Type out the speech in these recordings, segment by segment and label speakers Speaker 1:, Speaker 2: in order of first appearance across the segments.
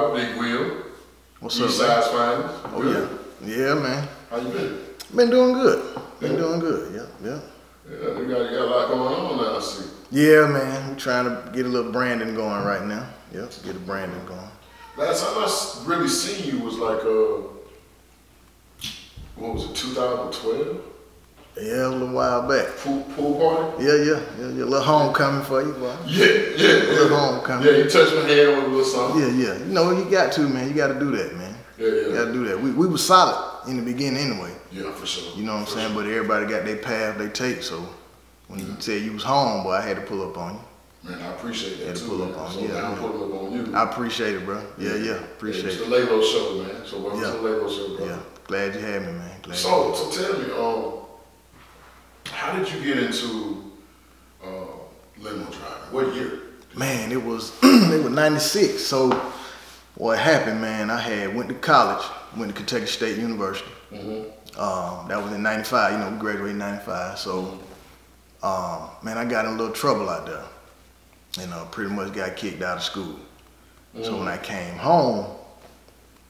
Speaker 1: brother, Big Will.
Speaker 2: What's up,
Speaker 1: Size Finest.
Speaker 2: Oh yeah. Yeah, man.
Speaker 1: How you been?
Speaker 2: Been doing good. Been doing good. Yeah.
Speaker 1: Yeah, you got a lot going on now, I see.
Speaker 2: Yeah, man. We're trying to get a little branding going right now. Yep, get a branding going.
Speaker 1: Last time I really seen you was like, what was it, 2012?
Speaker 2: Yeah, a little while back.
Speaker 1: Pool party?
Speaker 2: Yeah. A little homecoming for you, boy.
Speaker 1: Yeah.
Speaker 2: A little homecoming.
Speaker 1: Yeah, you touched my hand with a little something.
Speaker 2: Yeah. You know, you got to, man. You got to do that, man.
Speaker 1: Yeah.
Speaker 2: You got to do that. We were solid in the beginning anyway.
Speaker 1: Yeah, for sure.
Speaker 2: You know what I'm saying? But everybody got their path they take, so when you said you was home, boy, I had to pull up on you.
Speaker 1: Man, I appreciate that
Speaker 2: Had to
Speaker 1: too,
Speaker 2: pull
Speaker 1: man.
Speaker 2: up on
Speaker 1: So
Speaker 2: you.
Speaker 1: now I'm pulling up on you.
Speaker 2: I appreciate it, bro. Yeah. Appreciate
Speaker 1: It's
Speaker 2: it.
Speaker 1: the Leylo Show, man. So welcome to the Leylo Show, bro.
Speaker 2: Yeah. Glad you had me, man. Glad
Speaker 1: So tell me, how did you get into limo driving? What year?
Speaker 2: Man, it was 96. So what happened, man, I went to college, went to Kentucky State University. That was in 95, you know, we graduated in 95. So, man, I got in a little trouble out there. And pretty much got kicked out of school. So when I came home,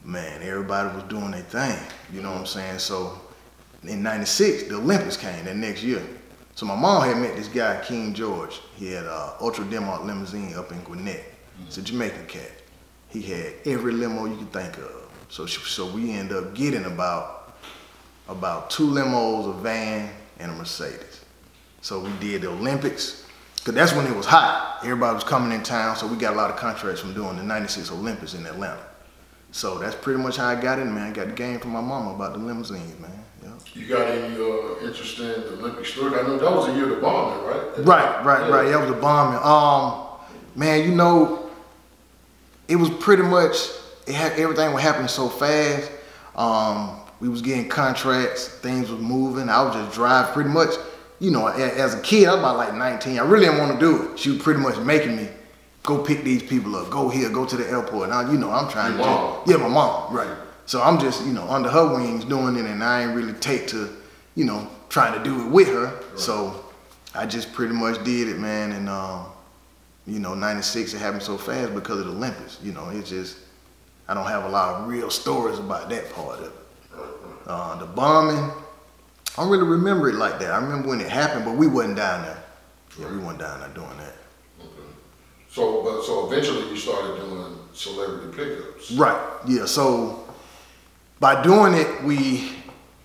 Speaker 2: man, everybody was doing their thing. You know what I'm saying? So in 96, the Olympics came that next year. So my mom had met this guy, King George. He had an ultra demo limousine up in Gwinnett. It's a Jamaican cat. He had every limo you could think of. So we ended up getting about 2 limos, a van, and a Mercedes. So we did the Olympics, because that's when it was hot. Everybody was coming in town, so we got a lot of contracts from doing the 96 Olympics in Atlanta. So that's pretty much how I got in, man. I got the game from my mama about the limousines, man. Yeah.
Speaker 1: You got any interest in the Olympic story? I know that was the year of the bombing, right?
Speaker 2: Right. That was the bombing. Man, you know, it was pretty much, everything was happening so fast. We was getting contracts, things was moving. I was just driving pretty much, you know, as a kid, I was about like 19. I really didn't want to do it. She was pretty much making me go pick these people up, go here, go to the airport. Now, you know, I'm trying to
Speaker 1: mom.
Speaker 2: Yeah, my mom, right. So I'm just, you know, under her wings doing it, and I ain't really take to, you know, trying to do it with her. Right. So I just pretty much did it, man. And, you know, 96, it happened so fast because of the Olympics. You know, it's just, I don't have a lot of real stories about that part of it. The bombing, I don't really remember it like that. I remember when it happened, but we wasn't down there. Yeah, we wasn't down there doing that.
Speaker 1: Okay. So eventually you started doing celebrity pickups.
Speaker 2: Right, yeah. So by doing it, we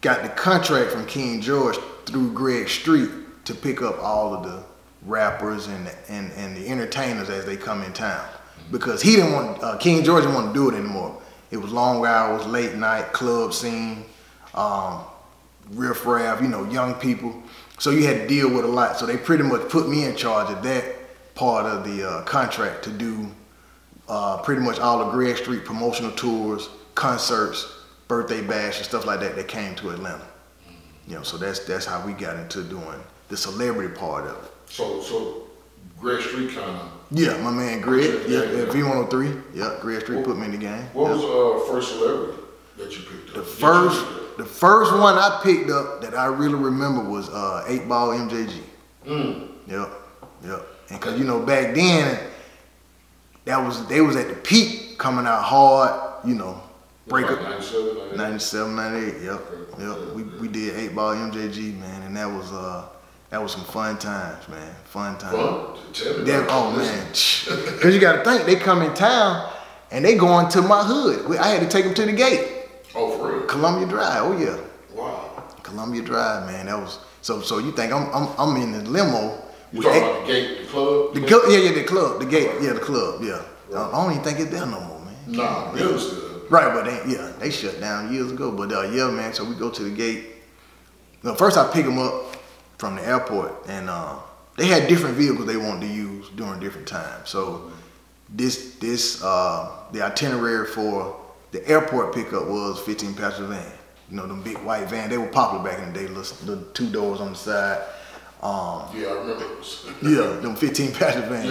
Speaker 2: got the contract from King George through Greg Street to pick up all of the rappers and the entertainers as they come in town. Because he didn't want, King George didn't want to do it anymore. It was long hours, late night, club scene, riff-raff, you know, young people. So you had to deal with a lot. So they pretty much put me in charge of that part of the contract to do pretty much all the Greg Street promotional tours, concerts, birthday bash, and stuff like that that came to Atlanta. You know, so that's how we got into doing the celebrity part of it.
Speaker 1: So Greg Street kind of.
Speaker 2: Yeah, my man Greg. Yeah, V103. Yeah, Greg Street put me in the game.
Speaker 1: What was the first celebrity that you picked up?
Speaker 2: The first one I picked up that I really remember was 8 Ball MJG. Yep. And cause you know back then, they was at the peak, coming out hard. You know, break up. 97, 98. Yep. We did 8 Ball MJG, man, and that was some fun times, man. Fun times. Oh man, cause you got to think they come in town and they going to my hood. I had to take them to the gate.
Speaker 1: Oh, for real?
Speaker 2: Columbia Drive. Oh yeah.
Speaker 1: Wow.
Speaker 2: Columbia Drive, man. That was so. You think I'm in the limo?
Speaker 1: You talking about the gate, the club?
Speaker 2: The club, the gate, the club, yeah. Right. I don't even think it's there no more, man.
Speaker 1: Nah, really still.
Speaker 2: Right, but they shut down years ago. But yeah, man. So we go to the gate. No, first I pick them up from the airport, and they had different vehicles they wanted to use during different times. So the itinerary for the airport pickup was 15-passenger van. You know, them big white vans. They were popular back in the day. The 2 doors on the side.
Speaker 1: Yeah, I remember those.
Speaker 2: Yeah, them 15-passenger vans.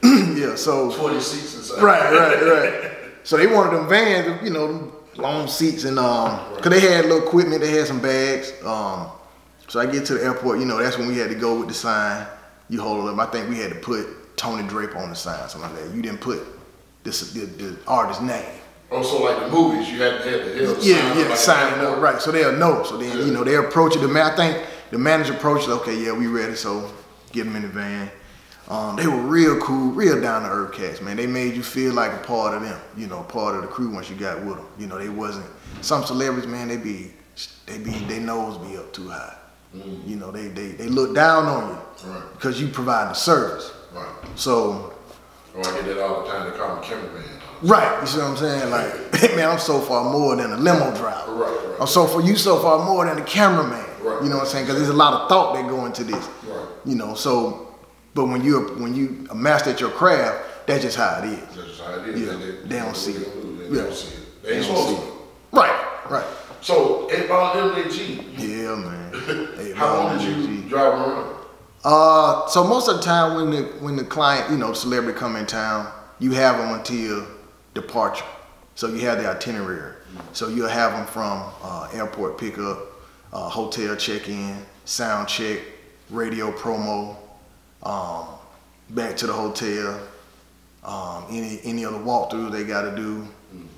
Speaker 1: Yeah.
Speaker 2: Yeah, so
Speaker 1: 20 seats inside.
Speaker 2: Right. So they wanted them vans, you know, them long seats, and cause they had little equipment. They had some bags. So I get to the airport. You know, that's when we had to go with the sign. You hold it up. I think we had to put Tony Draper on the sign, something like that. You didn't put the artist's name.
Speaker 1: Oh, so like the movies, you had to
Speaker 2: signing up, right? So they'll know. So then you know they approach it. I think the manager approached it. Okay, yeah, we ready. So get them in the van. They were real cool, real down to earth cats, man. They made you feel like a part of them, you know, part of the crew once you got with them. You know, they wasn't some celebrities, man. They nose be up too high. You know, they look down on you because you provide the service.
Speaker 1: Right.
Speaker 2: So.
Speaker 1: Oh, I get that all the time. They call me cameraman.
Speaker 2: Right. You see what I'm saying? Like, man, I'm so far more than a limo driver.
Speaker 1: Right.
Speaker 2: I'm so far more than a cameraman.
Speaker 1: Right.
Speaker 2: You know what I'm saying? Because there's a lot of thought that go into this.
Speaker 1: Right.
Speaker 2: You know, so. But when you a master at your craft, that's just how it is.
Speaker 1: That's just how it is.
Speaker 2: Yeah. They don't see it.
Speaker 1: They don't see it. They ain't supposed to.
Speaker 2: Right.
Speaker 1: So, 8 Ball MJG.
Speaker 2: Yeah, man.
Speaker 1: How long did you drive around?
Speaker 2: So most of the time when the client, you know, the celebrity come in town, you have them until departure. So you have the itinerary. So you'll have them from airport pickup, hotel check-in, sound check, radio promo, back to the hotel, any other walkthrough they got to do,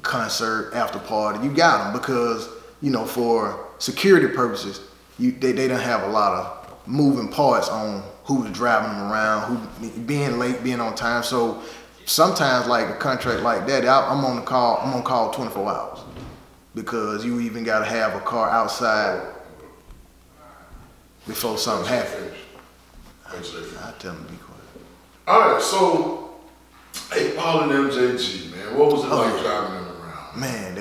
Speaker 2: concert, after party. You got them because, you know, for security purposes, they don't have a lot of moving parts on who's driving them around, who being late, being on time. So sometimes, like a contract like that, I'm on call 24 hours because you even got to have a car outside before something happens. I tell them to be quiet.
Speaker 1: All right, so 8 Ball and MJG, man, what was it like driving them around? Man,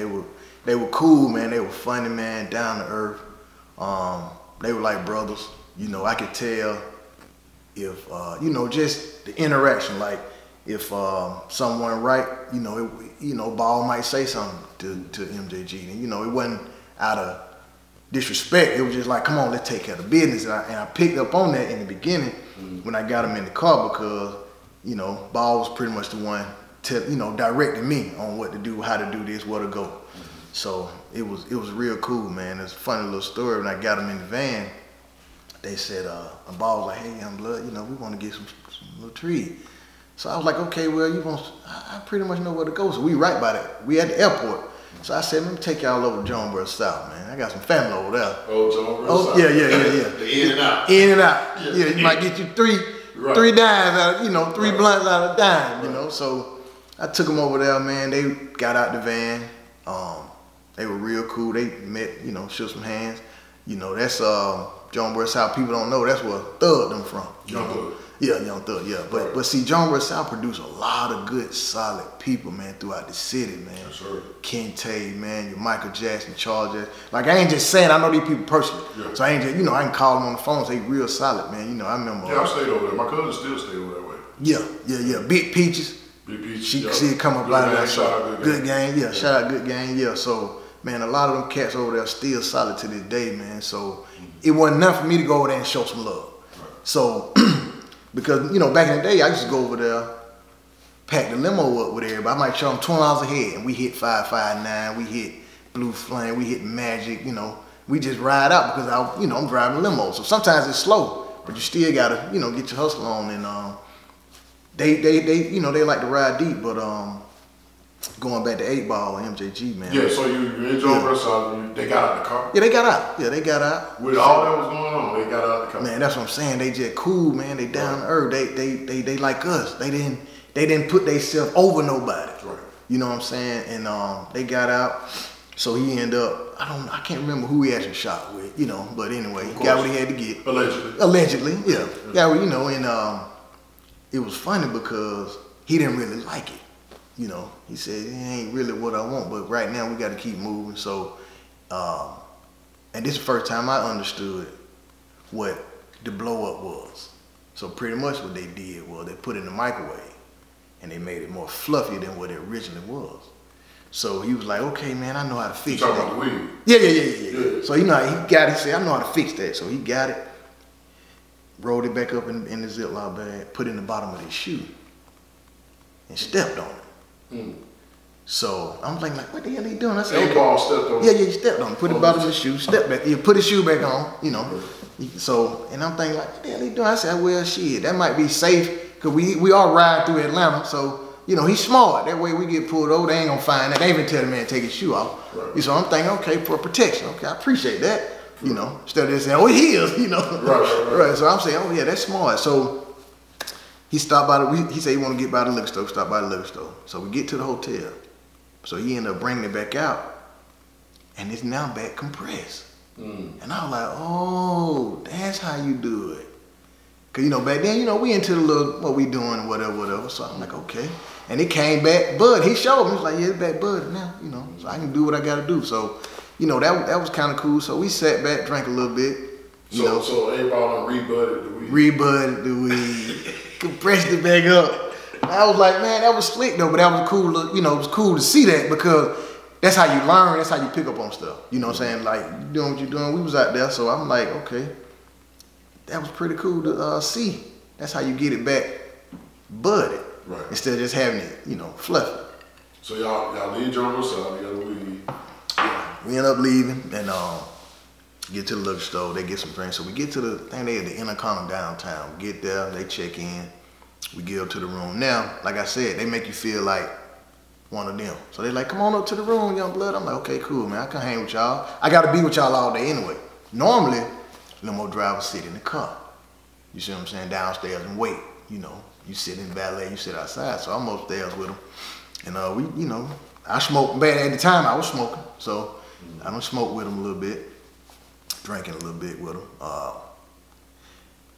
Speaker 2: they were cool, man. They were funny, man, down to earth. They were like brothers. You know, I could tell if you know, just the interaction. Like if someone right, you know, Ball might say something to MJG, and you know, it wasn't out of disrespect. It was just like, come on, let's take care of the business. And I picked up on that in the beginning when I got him in the car because, you know, Ball was pretty much the one directing me on what to do, how to do this, where to go. So it was real cool, man. It's a funny little story. When I got him in the van, they said, Ball was like, hey, young blood, you know, we want to get some little treat. So I was like, okay, well, I pretty much know where to go. So we right by that. We at the airport. So I said, let me take y'all over to Jonesboro South, man. I got some family over there.
Speaker 1: Oh, Jonesboro South.
Speaker 2: Yeah.
Speaker 1: The in and out.
Speaker 2: In and out. Yeah, you might get you three dimes out of, you know, three blunts out of a dime, you know. So I took them over there, man. They got out the van. They were real cool. They met, you know, shook some hands. You know, that's Jonesboro South. People don't know that's where Thug them from.
Speaker 1: Young Thug.
Speaker 2: Yeah, Young Thug, yeah. But see, Jonesboro South produced a lot of good, solid people, man, throughout the city, man.
Speaker 1: Yes, sir.
Speaker 2: Kente, man, your Michael Jackson, Charles Jackson. Like, I ain't just saying, I know these people personally. Yeah. So I ain't just, you know, I can call them on the phone and say, real solid, man. You know, I remember.
Speaker 1: Yeah, I stayed over there. My cousin still stayed over that way.
Speaker 2: Yeah. Big Peaches. She could see it come up out of that. Good game, yeah. Shout out Good Game, yeah. So, man, a lot of them cats over there are still solid to this day, man. So it wasn't enough for me to go over there and show some love. Right. So, because, you know, back in the day, I used to go over there, pack the limo up with everybody. I might show them $20 a head, and we hit 559, we hit Blue Flame, we hit Magic, you know. We just ride out because I'm driving a limo. So sometimes it's slow, but you still gotta, you know, get your hustle on. And they you know, they like to ride deep, but going back to 8 Ball and MJG, man.
Speaker 1: Yeah, so you in Jonesboro South, they got out the car?
Speaker 2: Yeah, they got out. Yeah, they got out.
Speaker 1: With all that was going on, they got out the car.
Speaker 2: Man, that's what I'm saying. They just cool, man. They down to earth. They like us. They didn't put themselves over nobody.
Speaker 1: Right.
Speaker 2: You know what I'm saying? And they got out. So he ended up, I can't remember who he actually shot with, you know, but anyway, he got what he had to get. Allegedly, yeah. Got what, you know, and it was funny because he didn't really like it. You know, he said, it ain't really what I want, but right now we got to keep moving. So, and this is the first time I understood what the blow up was. So pretty much what they did was they put it in the microwave and they made it more fluffy than what it originally was. So he was like, okay, man, I know how to fix that.
Speaker 1: You talking about the weed?
Speaker 2: Yeah. So, you know, he said, I know how to fix that. So he got it, rolled it back up in the Ziploc bag, put it in the bottom of his shoe, and stepped on it. So I'm like, what the hell are you doing? I said, okay.
Speaker 1: 8 Ball stepped on it.
Speaker 2: Yeah, he stepped on it, put the bottom of his shoe, stepped back, he put his shoe back on, you know. So, and I'm thinking like, what the hell are you doing? I said, well, shit, that might be safe, because we all ride through Atlanta, so you know, he's smart. That way we get pulled over, they ain't gonna find that. They ain't even tell the man to take his shoe off. Right. So I'm thinking, okay, for protection. Okay, I appreciate that. You know, instead of just saying, oh, he is, you know. Right. So I'm saying, oh yeah, that's smart. So he stopped by he said he want to get by the liquor store, stop by the liquor store. So we get to the hotel. So he ended up bringing it back out. And it's now back compressed. And I was like, oh, that's how you do it. Cause you know, back then, you know, we into the little, what we doing, whatever. So I'm like, okay. And it came back, bud. He showed me, he was like, yeah, it's back bud now, you know, so I can do what I gotta do. So, you know, that was kind of cool. So we sat back, drank a little bit.
Speaker 1: So everybody on rebudded the weed.
Speaker 2: Rebudded the weed, compressed it back up. I was like, man, that was slick though, but that was cool, you know, it was cool to see that because that's how you learn, that's how you pick up on stuff. You know what I'm saying? Like, you doing what you're doing, we was out there, so I'm like, okay. That was pretty cool to see. That's how you get it back budded. Right. Instead of just having it, you know, fluffy.
Speaker 1: So y'all leave John Rosell, you gotta leave.
Speaker 2: Yeah. We end up leaving and get to the liquor store, they get some drinks. So we get to the thing, they at the Intercontinental downtown. We get there, they check in, we get up to the room. Now, like I said, they make you feel like one of them. So they're like, come on up to the room, young blood. I'm like, okay, cool, man. I can hang with y'all. I gotta be with y'all all day anyway. Normally, limo drivers sit in the car. You see what I'm saying? Downstairs and wait. You know, you sit in valet, you sit outside. So I'm upstairs with them. And we, you know, I smoked bad at the time. I was smoking. So I don't smoke with them a little bit. Drinking a little bit with them.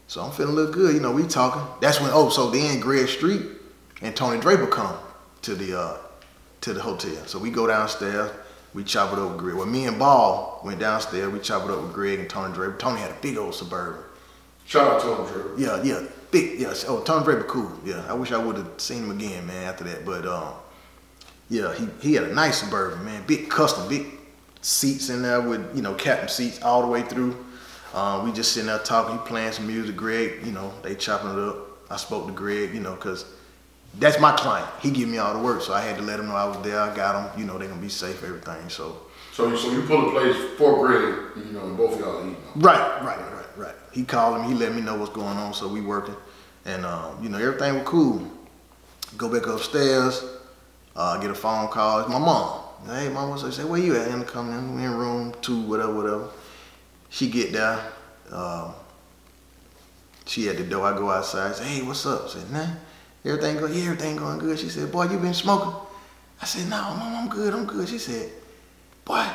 Speaker 2: So I'm feeling a little good. You know, we talking. That's when, so then Greg Street and Tony Draper come to the hotel. So we go downstairs. We chop it up with Greg. Well, me and Ball went downstairs. We chop it up with Greg and Tony Draper. Tony had a big old Suburban.
Speaker 1: Shout out to Tony Draper.
Speaker 2: Yeah, big. Yeah. Oh, Tony Draper, cool. Yeah, I wish I would have seen him again, man. After that, but yeah, he had a nice Suburban, man. Big custom, big seats in there with, you know, captain seats all the way through. We just sitting there talking. He playing some music. Greg, you know, they chopping it up. I spoke to Greg, you know, cause that's my client. He give me all the work, so I had to let him know I was there. I got him. You know, they gonna be safe, everything. So
Speaker 1: you pull a place for Greg, you know, and both of y'all eating.
Speaker 2: Right. He called him. He let me know what's going on. So we working, and you know, everything was cool. Go back upstairs. Get a phone call. It's my mom. Hey, mom, what's up? I say, where you at? And come in room 2, whatever. She get there. She at the door. I go outside. I say, hey, what's up? I said, nah. Everything going good. She said, boy, you been smoking? I said, no, mom, I'm good. She said, boy,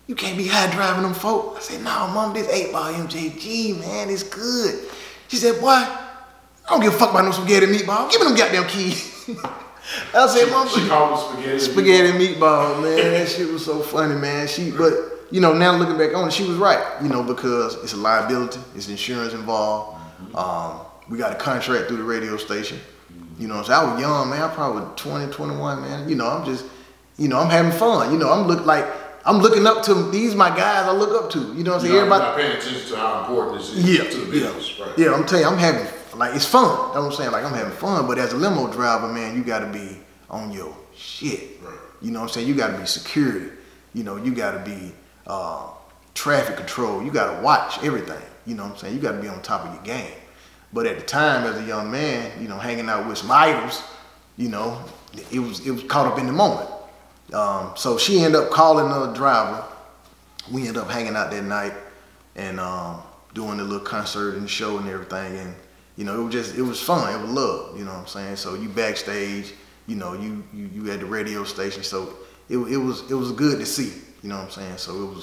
Speaker 2: you can't be high driving them folk. I said, no, mom, this 8-ball MJG, man, it's good. She said, boy, I don't give a fuck about no spaghetti meatball. Give me them goddamn keys. I said, mom,
Speaker 1: she called it
Speaker 2: spaghetti meatball, man. That shit was so funny, man. But, you know, now looking back on it, she was right, you know, because it's a liability, it's insurance involved. We got a contract through the radio station. You know, so I was young, man. I probably was 20, 21, man. You know, I'm just, you know, I'm having fun. You know, I'm looking up to, these my guys I look up to. You know what I'm saying?
Speaker 1: Everybody not paying attention to how important this is to the business, right?
Speaker 2: Yeah, I'm telling you, I'm having, like, it's fun. That's what I'm saying. Like, I'm having fun. But as a limo driver, man, you got to be on your shit. Right. You know what I'm saying? You got to be security. You know, you got to be traffic control. You got to watch everything. You know what I'm saying? You got to be on top of your game. But at the time, as a young man, you know, hanging out with some idols, you know, it was caught up in the moment. So she ended up calling another driver. We ended up hanging out that night and doing a little concert and show and everything. And, you know, it was fun. It was love, you know what I'm saying? So you backstage, you know, you at the radio station. So it was good to see, you know what I'm saying? So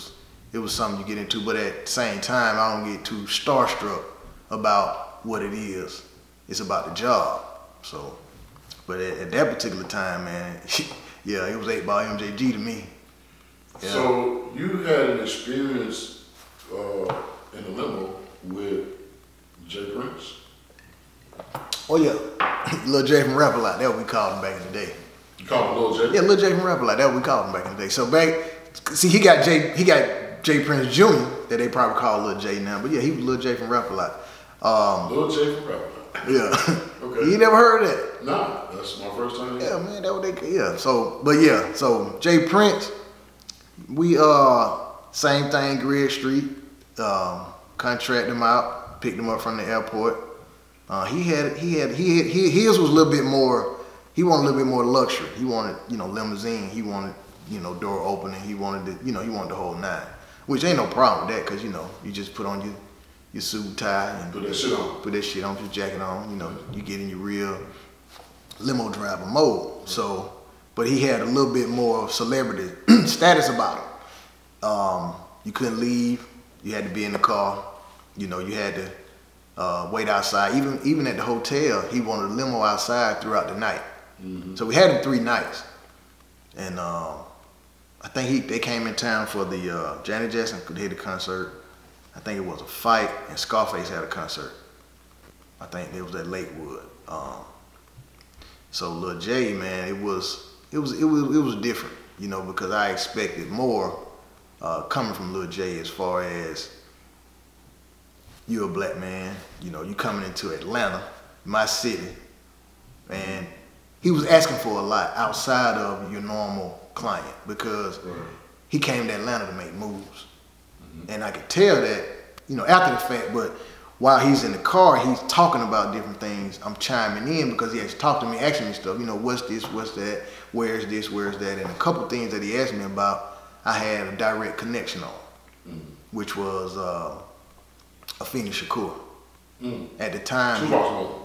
Speaker 2: it was something you get into. But at the same time, I don't get too starstruck about what it is. It's about the job. So, but at that particular time, man, yeah, it was 8-ball MJG to me. Yeah.
Speaker 1: So you had an experience in the limo with Jay Prince.
Speaker 2: Oh yeah, Lil J from Rap A Lot. That's what we called him back in the day.
Speaker 1: You called him Lil J?
Speaker 2: Yeah, Lil J from Rap A Lot. That's what we called him back in the day. So see, he got Jay Prince Jr. that they probably call Lil J now, but yeah, he was Lil J from Rap A Lot.
Speaker 1: Lil J from Rap A Lot.
Speaker 2: Yeah.
Speaker 1: Okay.
Speaker 2: You never heard of that?
Speaker 1: Nah, that's my first time.
Speaker 2: Yeah, man, that what they, yeah. So Jay Prince, we same thing, Greg Street, contracted him out, picked him up from the airport. His was a little bit more he wanted a little bit more luxury. He wanted, you know, limousine. He wanted, you know, door opening. He wanted the, you know, he wanted the whole nine. Which ain't no problem with that, cause you know, you just put on your suit, tie, and
Speaker 1: put that shit on.
Speaker 2: Put that shit on, put your jacket on. You know, you get in your real limo driver mode. So, but he had a little bit more celebrity status about him. You couldn't leave. You had to be in the car. You know, you had to wait outside. Even at the hotel, he wanted a limo outside throughout the night. So we had him 3 nights, and I think they came in town for the Janet Jackson could hit a concert. I think it was a fight, and Scarface had a concert. I think it was at Lakewood. So Lil J, man, it was different, you know, because I expected more coming from Lil J as far as you're a black man, you know, you coming into Atlanta, my city, and he was asking for a lot outside of your normal client because he came to Atlanta to make moves. And I could tell that, you know, after the fact, but while he's in the car, he's talking about different things. I'm chiming in because he has talked to me, asking me stuff, you know, what's this, what's that, where's this, where's that, and a couple of things that he asked me about, I had a direct connection on, which was Afeni Shakur. At the time,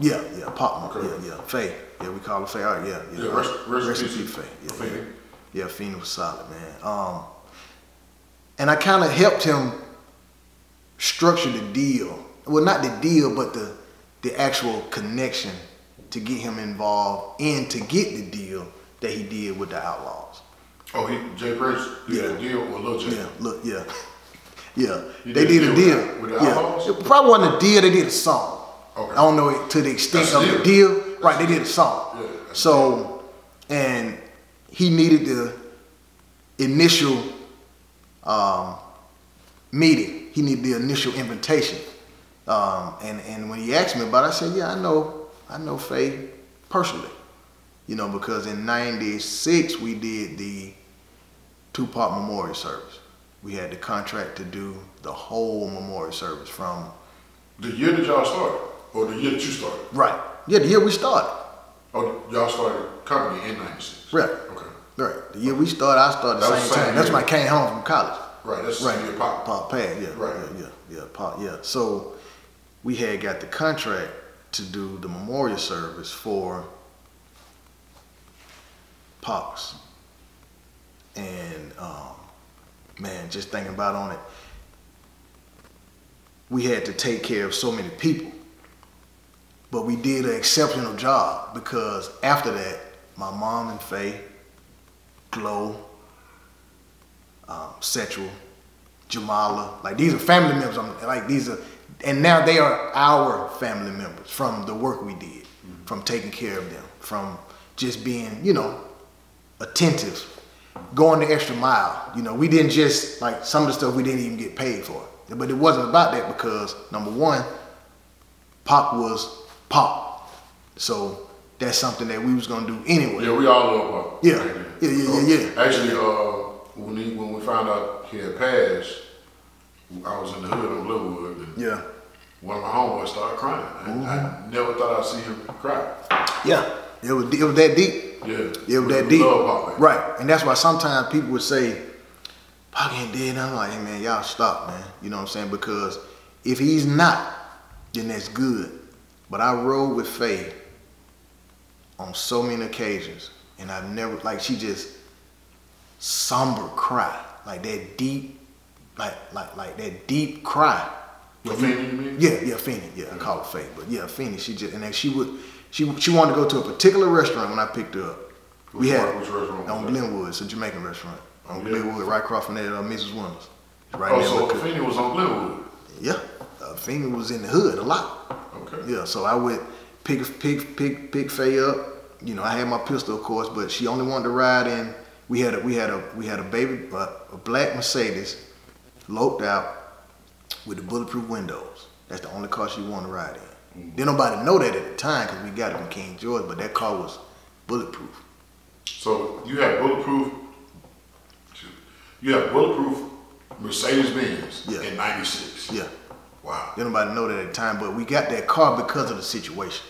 Speaker 2: yeah, Pop, yeah, Faye, yeah, we call her Faye, all right, yeah, rest in peace, Faye, yeah, Afeni was solid, man. And I kind of helped him structure the deal. Well, not the deal, but the actual connection to get him involved and to get the deal that he did with the Outlaws.
Speaker 1: Oh, Jay Prince did a deal with Lil J?
Speaker 2: Yeah. They did a deal.
Speaker 1: With the Outlaws?
Speaker 2: It probably wasn't a deal, they did a song.
Speaker 1: Okay.
Speaker 2: I don't know it to the extent of the deal. Right, they did a song.
Speaker 1: Yeah,
Speaker 2: so, and he needed the initial meeting. He needed the initial invitation. And when he asked me about it, I said, yeah, I know Faye personally. You know, because in '96 we did the Tupac memorial service. We had the contract to do the whole memorial service from
Speaker 1: the year that y'all started, or the year that you started.
Speaker 2: Right. Yeah, the year we started.
Speaker 1: Oh, y'all started company in '96.
Speaker 2: Right.
Speaker 1: Okay.
Speaker 2: Right. The year we started, I started the same time. That's when I came home from college.
Speaker 1: Right. That's the year Pop.
Speaker 2: Pop Pad. Yeah.
Speaker 1: Right.
Speaker 2: Yeah. Pop. Yeah. So we had got the contract to do the memorial service for Pops, and man, just thinking about on it, we had to take care of so many people, but we did an exceptional job because after that, my mom and Faye, Glow, Setchel, Jamala, like these are family members. And now they are our family members from the work we did, from taking care of them, from just being, you know, attentive, going the extra mile. You know, we didn't just, like some of the stuff we didn't even get paid for. But it wasn't about that because, number one, Pop was Pop. So that's something that we was gonna do anyway.
Speaker 1: Yeah, we all love Pop.
Speaker 2: Yeah.
Speaker 1: Actually, when we found out he had passed, I was in the hood on Glenwood, and one of my homeboys started crying. I never thought I'd see him cry. Yeah.
Speaker 2: It was that deep.
Speaker 1: Yeah.
Speaker 2: It was that deep.
Speaker 1: Love Pop,
Speaker 2: right. And that's why sometimes people would say, Pop ain't dead. I'm like, hey man, y'all stop, man. You know what I'm saying? Because if he's not, then that's good. But I rode with Faye on so many occasions, and I've never, like, she just somber cry, like that deep, like that deep cry.
Speaker 1: Afeni, you mean?
Speaker 2: Yeah, Afeni. Yeah, I call her Faye, but yeah, Afeni. She just, and then she wanted to go to a particular restaurant when I picked her up. Which restaurant? On Glenwood. It's a Jamaican restaurant. On Glenwood, right across from there, Mrs. Wonders. Right
Speaker 1: so Afeni was on Glenwood?
Speaker 2: Yeah. Afeni was in the hood a lot.
Speaker 1: Okay.
Speaker 2: Yeah, so I would pick Faye up. You know, I had my pistol, of course, but she only wanted to ride in. We had a baby, a black Mercedes, loped out with the bulletproof windows. That's the only car she wanted to ride in. Didn't nobody know that at the time because we got it from King George, but that car was bulletproof.
Speaker 1: So you had bulletproof Mercedes-Benz in '96.
Speaker 2: Yeah.
Speaker 1: Wow.
Speaker 2: Didn't nobody know that at the time, but we got that car because of the situation.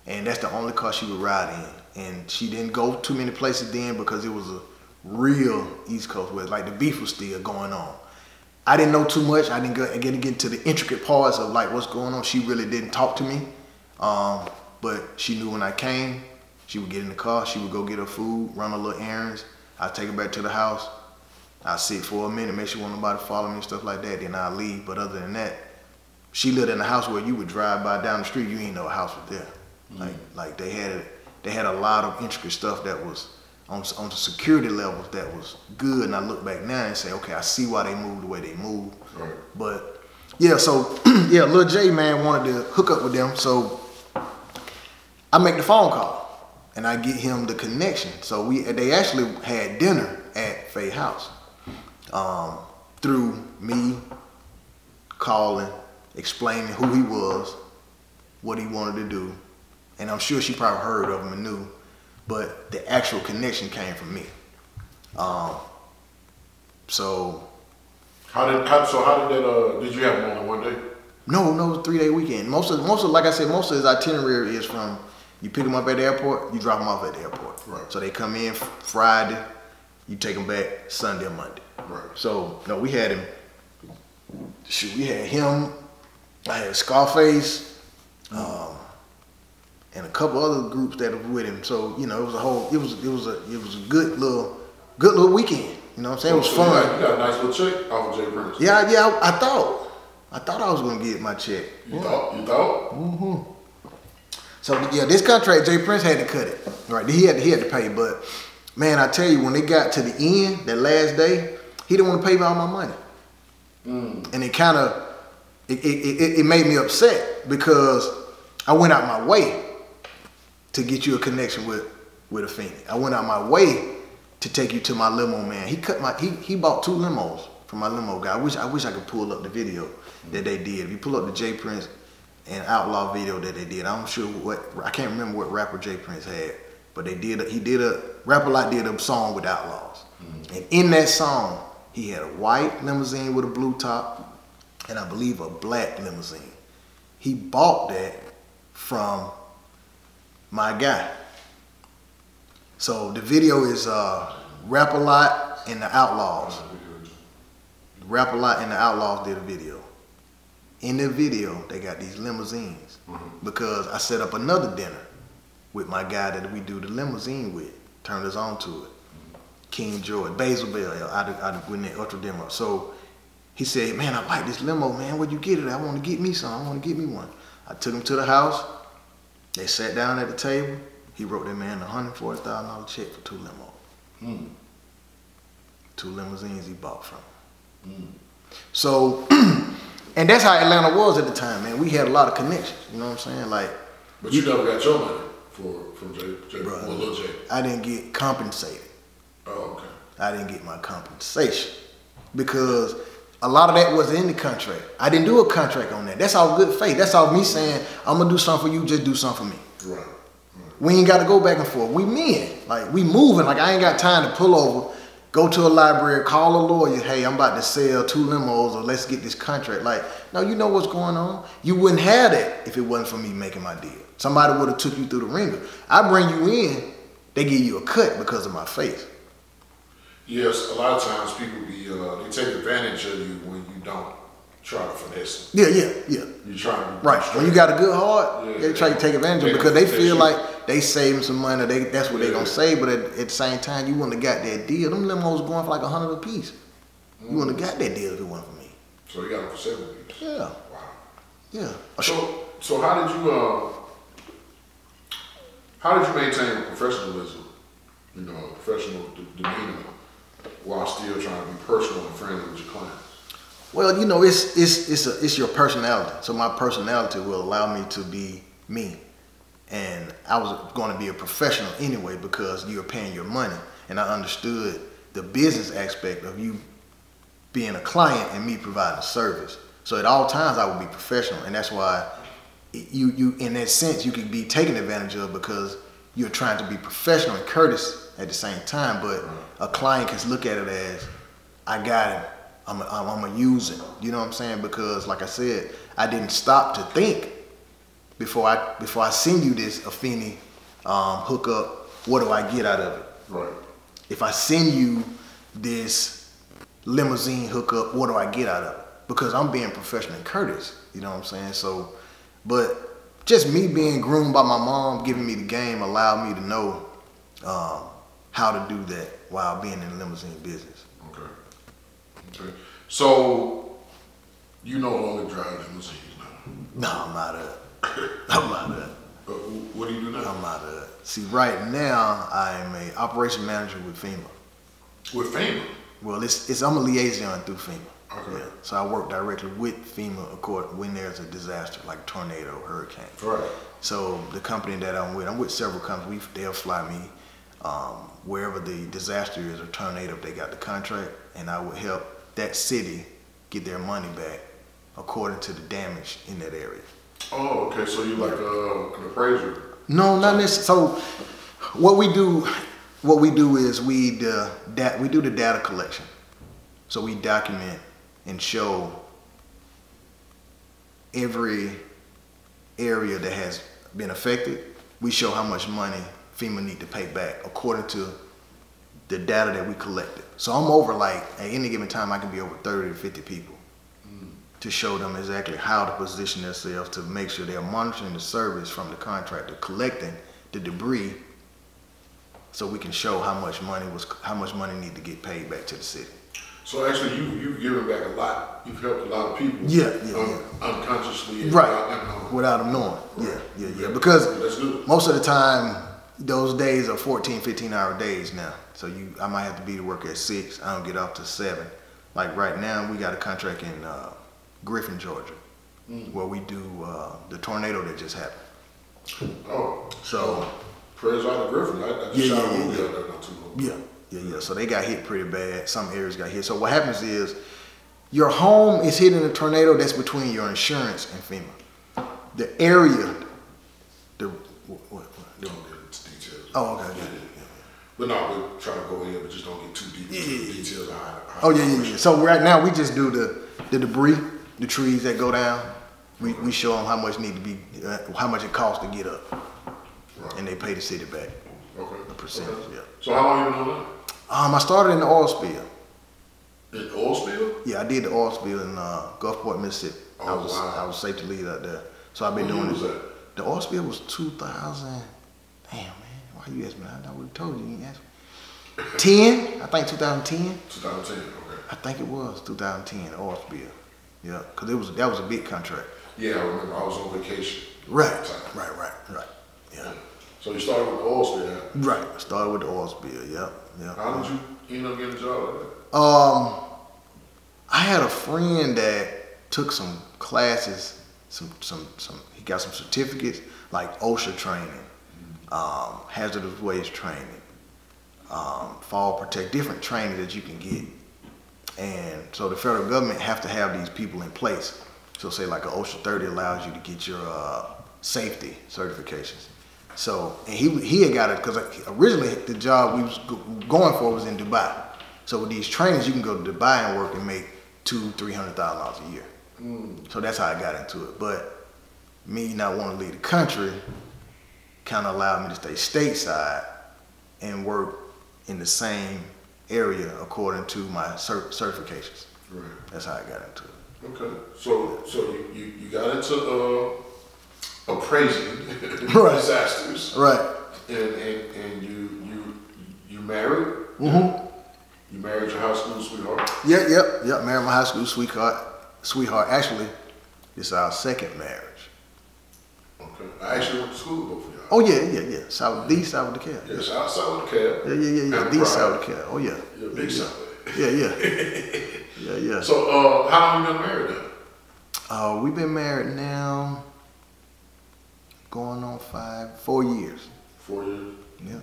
Speaker 2: And that's the only car she would ride and she didn't go too many places then because it was a real East Coast where like the beef was still going on. I didn't know too much. I didn't get into the intricate parts of like what's going on. She really didn't talk to me, but she knew when I came, she would get in the car, she would go get her food, run her little errands. I'd take her back to the house. I'd sit for a minute, make sure nobody follow me and stuff like that. Then I'd leave. But other than that, she lived in a house where you would drive by down the street, you ain't know a house was there. Like they had a lot of intricate stuff that was on the security levels that was good, and I look back now and say, okay, I see why they moved the way they moved. Right. But yeah, so yeah, Lil J man wanted to hook up with them, so I make the phone call and I get him the connection. So they actually had dinner at Faye house through me calling, explaining who he was, what he wanted to do, and I'm sure she probably heard of him and knew. But the actual connection came from me. So
Speaker 1: how did that did you have him on one day?
Speaker 2: No, 3-day weekend. Most of like I said, most of his itinerary is from you pick him up at the airport, you drop him off at the airport. Right. So they come in Friday, you take him back Sunday or Monday. Right. So no, we had him. Shoot, we had him. I had Scarface. And a couple other groups that were with him. So, you know, it was a good little weekend. You know what I'm saying? It was fun.
Speaker 1: You got a nice little check off of J Prince.
Speaker 2: Yeah, I thought I was gonna get my check.
Speaker 1: You thought?
Speaker 2: Mm-hmm. So yeah, this contract, J Prince had to cut it. Right. He had to pay, but man, I tell you, when they got to the end, that last day, he didn't want to pay me all my money. And it kinda it made me upset because I went out my way to get you a connection with a Phoenix. I went out my way to take you to my limo man. He bought 2 limos from my limo guy. I wish I could pull up the video that they did. If you pull up the J Prince and Outlaw video that they did, I'm sure I can't remember what rapper J Prince had, but Rapper Lot did a song with Outlaws. And in that song, he had a white limousine with a blue top and I believe a black limousine. He bought that from my guy. So the video is Rapper Lot and the Outlaws. Rapper Lot and the Outlaws did a video. In the video, they got these limousines because I set up another dinner with my guy that we do the limousine with. Turned us on to it. King George, Basil Bell, out of Gwinnett, Ultra Demo. So he said, man, I like this limo, man. Where'd you get it? I want to get me some. I want to get me one. I took him to the house. They sat down at the table. He wrote that man a $140,000 check for 2 limos. 2 limousines he bought from. So, and that's how Atlanta was at the time, man. We had a lot of connections. You know what I'm saying? Like,
Speaker 1: but you never got your money from J. Lil J.
Speaker 2: I didn't get compensated.
Speaker 1: Oh, okay.
Speaker 2: I didn't get my compensation because a lot of that was in the contract. I didn't do a contract on that. That's all good faith. That's all me saying, I'm gonna do something for you, just do something for me. Right. We ain't gotta go back and forth. We men. Like, we moving. Like, I ain't got time to pull over, go to a library, call a lawyer, hey, I'm about to sell 2 limos or let's get this contract. Like, no, you know what's going on. You wouldn't have that if it wasn't for me making my deal. Somebody would have took you through the ringer. I bring you in, they give you a cut because of my face.
Speaker 1: Yes, a lot of times people they take advantage of you when you don't try to finesse
Speaker 2: them. Yeah.
Speaker 1: You try to
Speaker 2: right. When you got a good heart, they try to take advantage of it because they feel like they saving some money. That's what they gonna save. But at the same time, you wouldn't have got that deal. Them limos going for like $100 a piece. You wouldn't have got that deal if it wasn't for me.
Speaker 1: So you got them for 70 piece.
Speaker 2: Yeah.
Speaker 1: Wow.
Speaker 2: Yeah.
Speaker 1: So how did you maintain professionalism? You know, professional demeanor, while still trying to be personal and friendly with your clients?
Speaker 2: Well, you know, it's your personality. So my personality will allow me to be me. And I was going to be a professional anyway because you're paying your money. And I understood the business aspect of you being a client and me providing a service. So at all times I would be professional. And that's why you in that sense, you can be taken advantage of because you're trying to be professional and courteous at the same time. But a client can look at it as, I got him. I'm gonna use it. You know what I'm saying? Because like I said, I didn't stop to think before I send you this Afeni hookup what do I get out of it?
Speaker 1: Right.
Speaker 2: If I send you this limousine hookup, what do I get out of it? Because I'm being professional and courteous, you know what I'm saying? So, but just me being groomed by my mom, giving me the game, allowed me to know how to do that while being in the limousine business.
Speaker 1: Okay. Okay. So, you no longer drive limousines now?
Speaker 2: No, I'm out of it. I'm out of it.
Speaker 1: What do you do now?
Speaker 2: I'm out of it. See, right now, I'm a operation manager with FEMA.
Speaker 1: With FEMA?
Speaker 2: Well, I'm a liaison through FEMA.
Speaker 1: Okay.
Speaker 2: Yeah. So I work directly with FEMA when there's a disaster, like a tornado, hurricane.
Speaker 1: Right.
Speaker 2: So the company that I'm with several companies. They'll fly me wherever the disaster is, or tornado, if they got the contract, and I would help that city get their money back according to the damage in that area.
Speaker 1: Oh, okay. So you're like an appraiser?
Speaker 2: No, not necessarily. So what we do is we do the data collection. So we document and show every area that has been affected. We show how much money FEMA need to pay back according to the data that we collected. So I'm over, like, at any given time, I can be over 30 to 50 people to show them exactly how to position themselves to make sure they're monitoring the service from the contractor, collecting the debris, so we can show how much money need to get paid back to the city.
Speaker 1: So actually, you've given back a lot. You've helped a lot of people.
Speaker 2: Yeah.
Speaker 1: Unconsciously.
Speaker 2: Right. Without them knowing.
Speaker 1: Right.
Speaker 2: Yeah. Because
Speaker 1: that's good.
Speaker 2: Most of the time, those days are 14, 15-hour days now. So I might have to be to work at 6. I don't get off till 7. Like right now, we got a contract in Griffin, Georgia, where we do the tornado that just happened.
Speaker 1: Oh.
Speaker 2: So.
Speaker 1: Prayers out of Griffin. I just shot a movie out there not too long.
Speaker 2: Yeah. So they got hit pretty bad. Some areas got hit. So what happens is your home is hit in a tornado that's between your insurance and FEMA. The area,
Speaker 1: Don't get into details.
Speaker 2: Oh, okay. Yeah.
Speaker 1: But no, we're trying to go ahead, but just don't get too deep into the details.
Speaker 2: Yeah. So right now we just do the debris, the trees that go down. We show them how much need to be, how much it costs to get up, right. And they pay the city back.
Speaker 1: Okay.
Speaker 2: A percentage. Okay. Yeah.
Speaker 1: So how long you been doing that?
Speaker 2: I started in the oil spill.
Speaker 1: In oil spill?
Speaker 2: Yeah, I did the oil spill in Gulfport, Mississippi.
Speaker 1: Oh,
Speaker 2: I was safety lead out there. So I've been doing this. The oil spill was 2000. Damn, man. Why you asking me? I would have told you. You asked me. 10? I think 2010.
Speaker 1: 2010, okay.
Speaker 2: I think it was 2010, the oil spill. Yeah, because that was a big contract.
Speaker 1: Yeah, I remember. I was on vacation.
Speaker 2: Right. Yeah.
Speaker 1: So you started with the oil spill, huh?
Speaker 2: Right. I started with the oil spill, yeah.
Speaker 1: How did you end up getting a job like that?
Speaker 2: I had a friend that took some classes, he got some certificates, like OSHA training, hazardous waste training, fall protect, different training that you can get. And so the federal government have to have these people in place. So say like an OSHA 30 allows you to get your safety certifications. So, and he had got it, because originally the job we was going for was in Dubai. So with these trainings, you can go to Dubai and work and make $200,000-$300,000 a year. So that's how I got into it. But me not wanting to leave the country kind of allowed me to stay stateside and work in the same area according to my certifications.
Speaker 1: Right.
Speaker 2: That's how I got into it.
Speaker 1: Okay. So you got into appraising disasters.
Speaker 2: Right.
Speaker 1: And you married?
Speaker 2: Mm-hmm.
Speaker 1: You married your high school sweetheart?
Speaker 2: Yep. Married my high school sweetheart. Actually, this is our second marriage.
Speaker 1: Okay. I actually went to school with both of y'all.
Speaker 2: Oh yeah. South DeKalb.
Speaker 1: Yeah, South DeKalb.
Speaker 2: Yeah. The South DeKalb. Oh yeah.
Speaker 1: Yeah, big South.
Speaker 2: Yeah.
Speaker 1: So how long you been married then?
Speaker 2: We've been married now going on 4 years.
Speaker 1: 4 years?
Speaker 2: Yeah.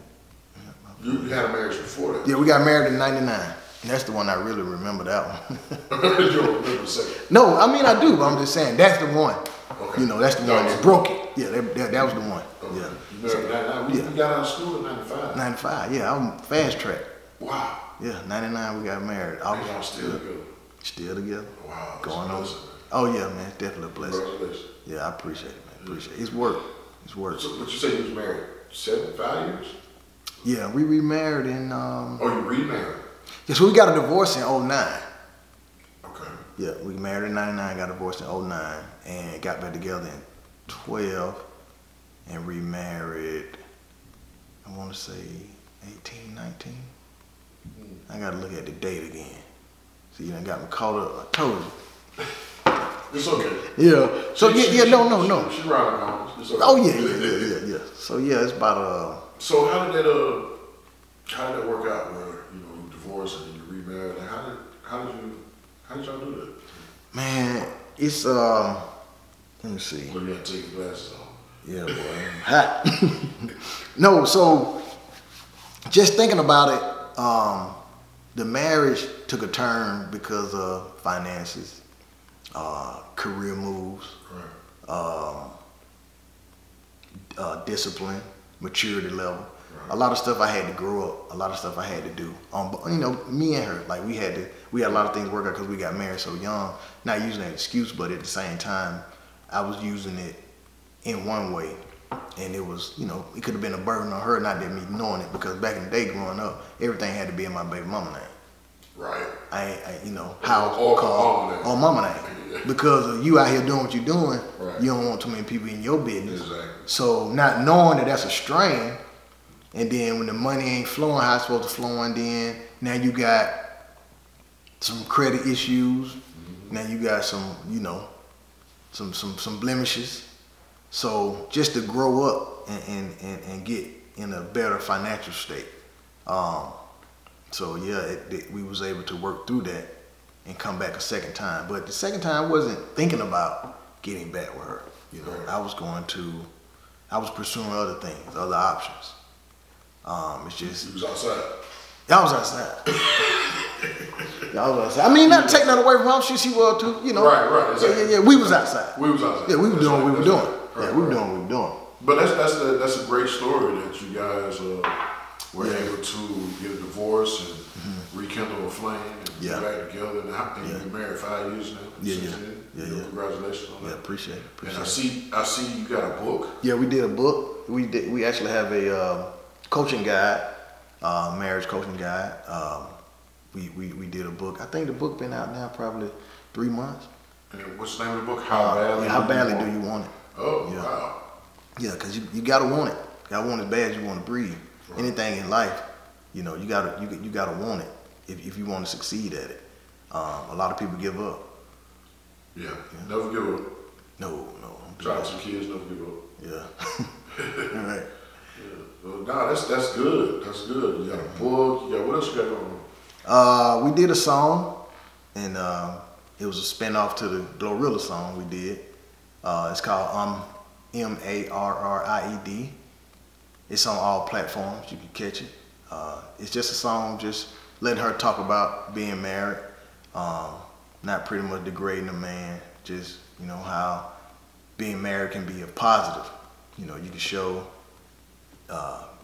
Speaker 1: You had a marriage before that?
Speaker 2: Yeah, we got married in '99. That's the one I really remember, that one.
Speaker 1: You don't remember the second?
Speaker 2: No, I mean I do, but I'm just saying that's the one.
Speaker 1: Okay.
Speaker 2: You know, that's the one that broke it. Yeah, that was the one.
Speaker 1: Okay.
Speaker 2: Yeah.
Speaker 1: You married in 99. We got out of school in 95.
Speaker 2: 95, yeah, I'm fast track.
Speaker 1: Wow.
Speaker 2: Yeah, 99 we got married.
Speaker 1: And y'all still together?
Speaker 2: Still together.
Speaker 1: Wow.
Speaker 2: Going on. Oh yeah, man, it's definitely a blessing.
Speaker 1: Congratulations.
Speaker 2: Yeah, I appreciate it, man. Appreciate it. It's work.
Speaker 1: So, but you say you was married 5 years?
Speaker 2: Yeah, we remarried in.
Speaker 1: Oh, you remarried?
Speaker 2: Yeah, so we got a divorce in 09.
Speaker 1: Okay.
Speaker 2: Yeah, we married in 99, got divorced in 09, and got back together in 12, and remarried, I want to say 18, 19. I got to look at the date again. See, you done got me caught up. I told you.
Speaker 1: It's okay.
Speaker 2: Yeah. So no.
Speaker 1: She riding on. It's okay.
Speaker 2: Oh yeah. So yeah, it's about
Speaker 1: So how did that work out? Where you divorced and you remarried? Like how did y'all do that?
Speaker 2: Man, it's let me see.
Speaker 1: Well, you had to take your glasses off.
Speaker 2: Yeah, boy, hot. No, so just thinking about it, the marriage took a turn because of finances, career moves,
Speaker 1: Right.
Speaker 2: Discipline, maturity level.
Speaker 1: Right.
Speaker 2: A lot of stuff I had to grow up. A lot of stuff I had to do. Me and her, like we had a lot of things work out because we got married so young. Not using that excuse, but at the same time, I was using it in one way, and it was, it could have been a burden on her, not that me knowing it, because back in the day growing up, everything had to be in my baby mama name.
Speaker 1: Right.
Speaker 2: House, car, or mama name. Because of you out here doing what you're doing,
Speaker 1: right.
Speaker 2: You don't want too many people in your business.
Speaker 1: Exactly.
Speaker 2: So not knowing that that's a strain, and then when the money ain't flowing how it's supposed to flow, and then now you got some credit issues. Mm-hmm. Now you got some, some blemishes. So just to grow up and get in a better financial state. So yeah, we was able to work through that and come back a second time. But the second time I wasn't thinking about getting back with her.
Speaker 1: Right.
Speaker 2: I was pursuing other things, other options. It's just.
Speaker 1: You was outside.
Speaker 2: I was outside. I mean, not take nothing away from her. She was too,
Speaker 1: Right, exactly.
Speaker 2: Yeah. We was outside.
Speaker 1: We was outside.
Speaker 2: Yeah, we were doing what we were doing.
Speaker 1: Right,
Speaker 2: Yeah, we were doing what we were doing.
Speaker 1: But that's a great story that you guys were able to get a divorce and rekindle a flame and get back together. And you've been married 5 years now.
Speaker 2: Yeah.
Speaker 1: Congratulations on that.
Speaker 2: Yeah, appreciate it.
Speaker 1: And I see you got a book.
Speaker 2: Yeah, we did a book. We actually have a coaching guide, marriage coaching guide. We did a book. I think the book been out now probably 3 months.
Speaker 1: And what's the name of the book? How badly
Speaker 2: do you want it?
Speaker 1: Oh,
Speaker 2: yeah.
Speaker 1: Wow.
Speaker 2: Yeah, because you gotta want it. You gotta want it as bad as you want to breathe. Right. Anything in life, you gotta want it if you want to succeed at it. A lot of people give up.
Speaker 1: Yeah. Never give up.
Speaker 2: No.
Speaker 1: Try to kids, never give up.
Speaker 2: Yeah. All right.
Speaker 1: Yeah. Well, that's good. That's good. You got a book. You got what else you got going on?
Speaker 2: We did a song, and it was a spin-off to the Glorilla song we did. It's called Married. It's on all platforms. You can catch it. It's just a song, just letting her talk about being married, not pretty much degrading a man. Just how being married can be a positive. You can show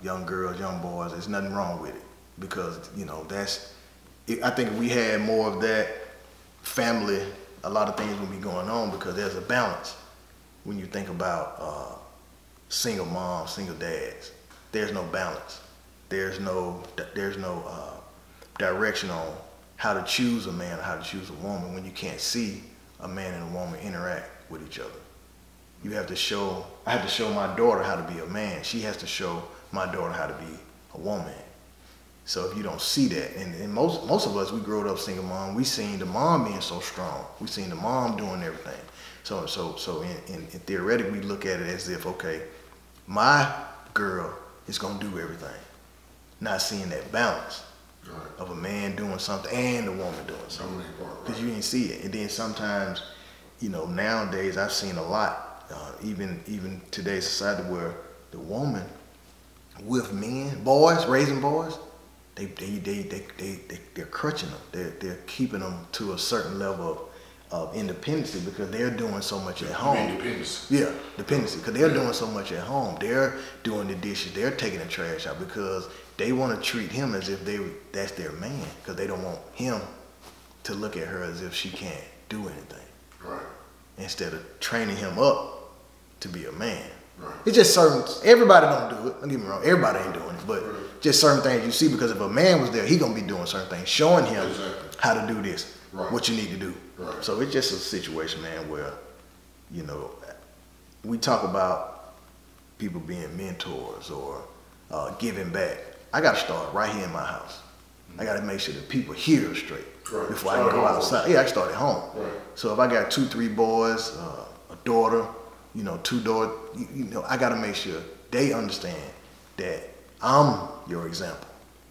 Speaker 2: young girls, young boys, there's nothing wrong with it, because I think if we had more of that family, a lot of things would be going on, because there's a balance. When you think about single moms, single dads, there's no balance. There's no direction on how to choose a man or how to choose a woman when you can't see a man and a woman interact with each other. I have to show my daughter how to be a man. She has to show my daughter how to be a woman. So if you don't see that, and most of us, we grew up single mom, we seen the mom being so strong. We seen the mom doing everything. So in theoretically, we look at it as if, okay, my girl is gonna do everything. Not seeing that balance of a man doing something and a woman doing something, because you didn't see it. And then sometimes, nowadays I've seen a lot, even today's society, where the woman with men, boys, raising boys, they're crutching them. They're keeping them to a certain level of independency, because they're doing so much at home.
Speaker 1: Independence.
Speaker 2: Yeah, dependency, because they're doing so much at home. They're doing the dishes. They're taking the trash out, because they want to treat him as if that's their man, because they don't want him to look at her as if she can't do anything.
Speaker 1: Right.
Speaker 2: Instead of training him up to be a man.
Speaker 1: Right.
Speaker 2: It's just certain, everybody don't do it. Don't get me wrong, everybody ain't doing it, but just certain things you see, because if a man was there, he gonna be doing certain things, showing him how to do this, what you need to do.
Speaker 1: Right.
Speaker 2: So it's just a situation, man, where, you know, we talk about people being mentors or giving back. I gotta start right here in my house. I gotta make sure that people hear straight before I go outside. Yeah, I start at home.
Speaker 1: Right.
Speaker 2: So if I got 2, 3 boys, a daughter, you know, 2 daughters, you know, I gotta make sure they understand that I'm your example.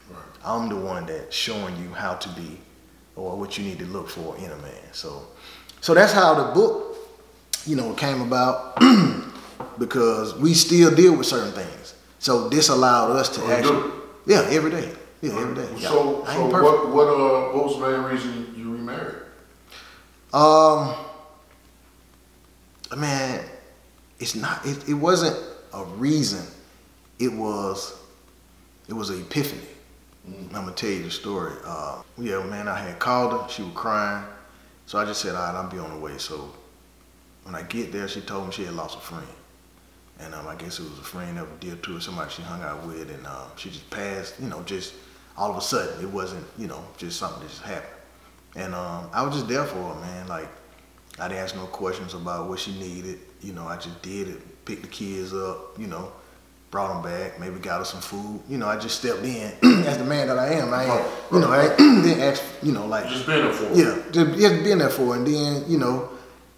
Speaker 1: Right.
Speaker 2: I'm the one that's showing you how to be or what you need to look for in a man. So that's how the book, you know, came about because we still deal with certain things. So this allowed us to actually, every day. Yeah, every day.
Speaker 1: So what was the main reason you remarried?
Speaker 2: Man, it wasn't a reason. It was an epiphany. I'm gonna tell you the story. Yeah, man, I had called her. She was crying, so I just said, "All right, I'll be on the way." So when I get there, she told me she had lost a friend, and I guess it was a friend that was dear to her, somebody she hung out with, and she just passed. You know, just all of a sudden. It wasn't, you know, just something that just happened. And I was just there for her, man. Like, I didn't ask no questions about what she needed. You know, I just did it, picked the kids up, you know, brought them back, maybe got her some food. You know, I just stepped in as the man that I am. I didn't ask, you know, like.
Speaker 1: Just being there for her.
Speaker 2: Yeah, just being there for her. And then, you know,